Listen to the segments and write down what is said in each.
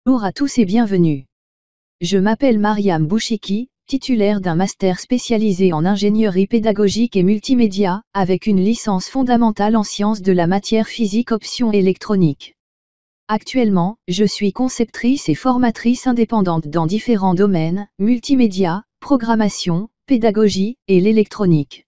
Bonjour à tous et bienvenue. Je m'appelle Mariam Bouchiki, titulaire d'un master spécialisé en ingénierie pédagogique et multimédia, avec une licence fondamentale en sciences de la matière physique option électronique. Actuellement, je suis conceptrice et formatrice indépendante dans différents domaines, multimédia, programmation, pédagogie et l'électronique.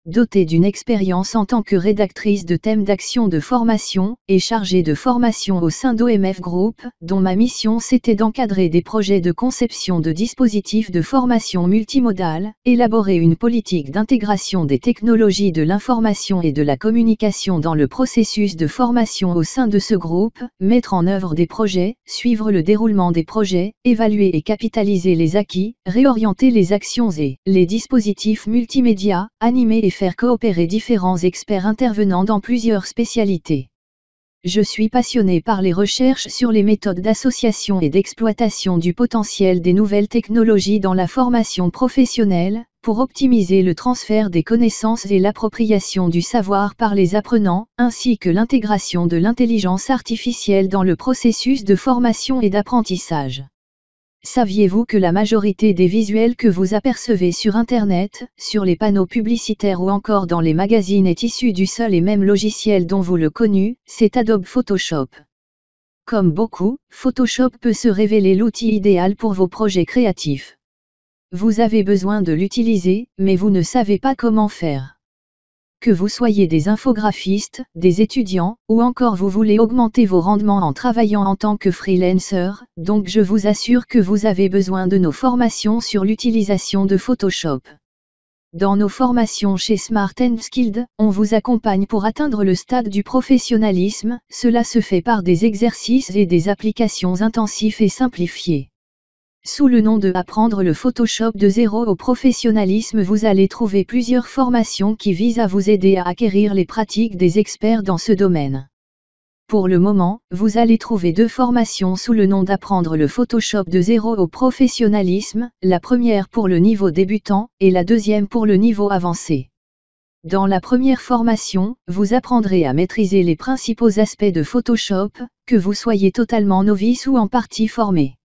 Dotée d'une expérience en tant que rédactrice de thèmes d'action de formation, et chargée de formation au sein d'OMF Group, dont ma mission c'était d'encadrer des projets de conception de dispositifs de formation multimodale, élaborer une politique d'intégration des technologies de l'information et de la communication dans le processus de formation au sein de ce groupe, mettre en œuvre des projets, suivre le déroulement des projets, évaluer et capitaliser les acquis, réorienter les actions et les dispositifs multimédia, animer et faire coopérer différents experts intervenant dans plusieurs spécialités. Je suis passionné par les recherches sur les méthodes d'association et d'exploitation du potentiel des nouvelles technologies dans la formation professionnelle, pour optimiser le transfert des connaissances et l'appropriation du savoir par les apprenants, ainsi que l'intégration de l'intelligence artificielle dans le processus de formation et d'apprentissage. Saviez-vous que la majorité des visuels que vous apercevez sur Internet, sur les panneaux publicitaires ou encore dans les magazines est issu du seul et même logiciel dont vous le connu, c'est Adobe Photoshop. Comme beaucoup, Photoshop peut se révéler l'outil idéal pour vos projets créatifs. Vous avez besoin de l'utiliser, mais vous ne savez pas comment faire. Que vous soyez des infographistes, des étudiants, ou encore vous voulez augmenter vos rendements en travaillant en tant que freelancer, donc je vous assure que vous avez besoin de nos formations sur l'utilisation de Photoshop. Dans nos formations chez Smart & Skilled, on vous accompagne pour atteindre le stade du professionnalisme, cela se fait par des exercices et des applications intensifs et simplifiées. Sous le nom de Apprendre le Photoshop de zéro au professionnalisme, vous allez trouver plusieurs formations qui visent à vous aider à acquérir les pratiques des experts dans ce domaine. Pour le moment, vous allez trouver deux formations sous le nom d'Apprendre le Photoshop de zéro au professionnalisme, la première pour le niveau débutant, et la deuxième pour le niveau avancé. Dans la première formation, vous apprendrez à maîtriser les principaux aspects de Photoshop, que vous soyez totalement novice ou en partie formé.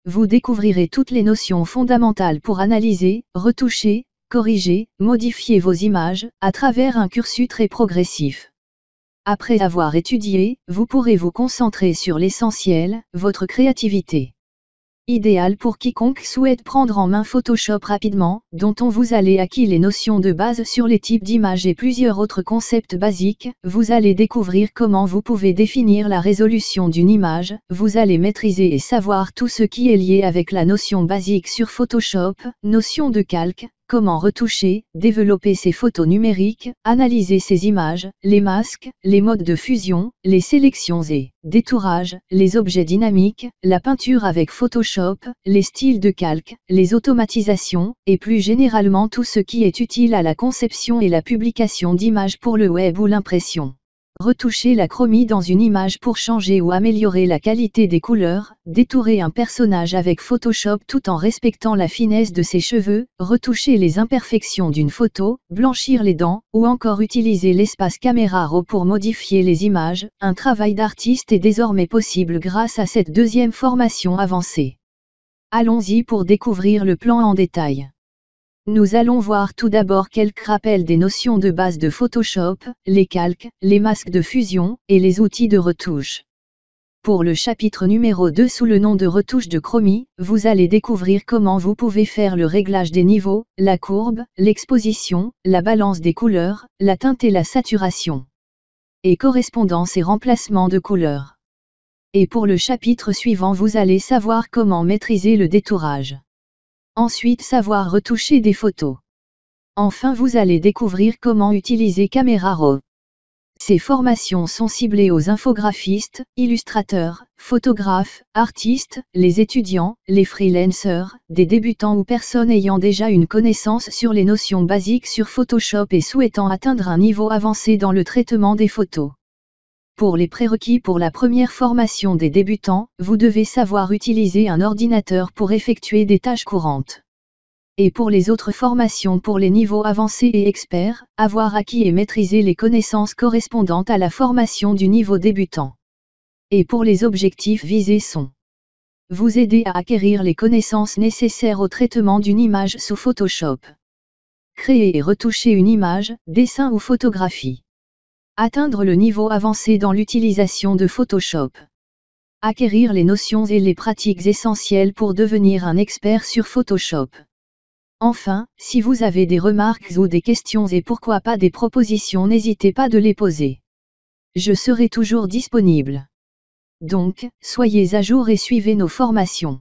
Vous découvrirez toutes les notions fondamentales pour analyser, retoucher, corriger, modifier vos images, à travers un cursus très progressif. Après avoir étudié, vous pourrez vous concentrer sur l'essentiel, votre créativité. Idéal pour quiconque souhaite prendre en main Photoshop rapidement, dont on vous allez acquis les notions de base sur les types d'images et plusieurs autres concepts basiques, vous allez découvrir comment vous pouvez définir la résolution d'une image, vous allez maîtriser et savoir tout ce qui est lié avec la notion basique sur Photoshop, notion de calque, comment retoucher, développer ses photos numériques, analyser ses images, les masques, les modes de fusion, les sélections et détourage, les objets dynamiques, la peinture avec Photoshop, les styles de calque, les automatisations, et plus généralement tout ce qui est utile à la conception et la publication d'images pour le web ou l'impression. Retoucher la chromie dans une image pour changer ou améliorer la qualité des couleurs, détourer un personnage avec Photoshop tout en respectant la finesse de ses cheveux, retoucher les imperfections d'une photo, blanchir les dents, ou encore utiliser l'espace Camera Raw pour modifier les images, un travail d'artiste est désormais possible grâce à cette deuxième formation avancée. Allons-y pour découvrir le plan en détail. Nous allons voir tout d'abord quelques rappels des notions de base de Photoshop, les calques, les masques de fusion, et les outils de retouche. Pour le chapitre numéro 2 sous le nom de retouche de chromie, vous allez découvrir comment vous pouvez faire le réglage des niveaux, la courbe, l'exposition, la balance des couleurs, la teinte et la saturation. Et correspondance et remplacement de couleurs. Et pour le chapitre suivant vous allez savoir comment maîtriser le détourage. Ensuite savoir retoucher des photos. Enfin vous allez découvrir comment utiliser Camera Raw. Ces formations sont ciblées aux infographistes, illustrateurs, photographes, artistes, les étudiants, les freelancers, des débutants ou personnes ayant déjà une connaissance sur les notions basiques sur Photoshop et souhaitant atteindre un niveau avancé dans le traitement des photos. Pour les prérequis pour la première formation des débutants, vous devez savoir utiliser un ordinateur pour effectuer des tâches courantes. Et pour les autres formations pour les niveaux avancés et experts, avoir acquis et maîtrisé les connaissances correspondantes à la formation du niveau débutant. Et pour les objectifs visés sont Vous aider à acquérir les connaissances nécessaires au traitement d'une image sous Photoshop. Créer et retoucher une image, dessin ou photographie. Atteindre le niveau avancé dans l'utilisation de Photoshop. Acquérir les notions et les pratiques essentielles pour devenir un expert sur Photoshop. Enfin, si vous avez des remarques ou des questions et pourquoi pas des propositions, n'hésitez pas de les poser. Je serai toujours disponible. Donc, soyez à jour et suivez nos formations.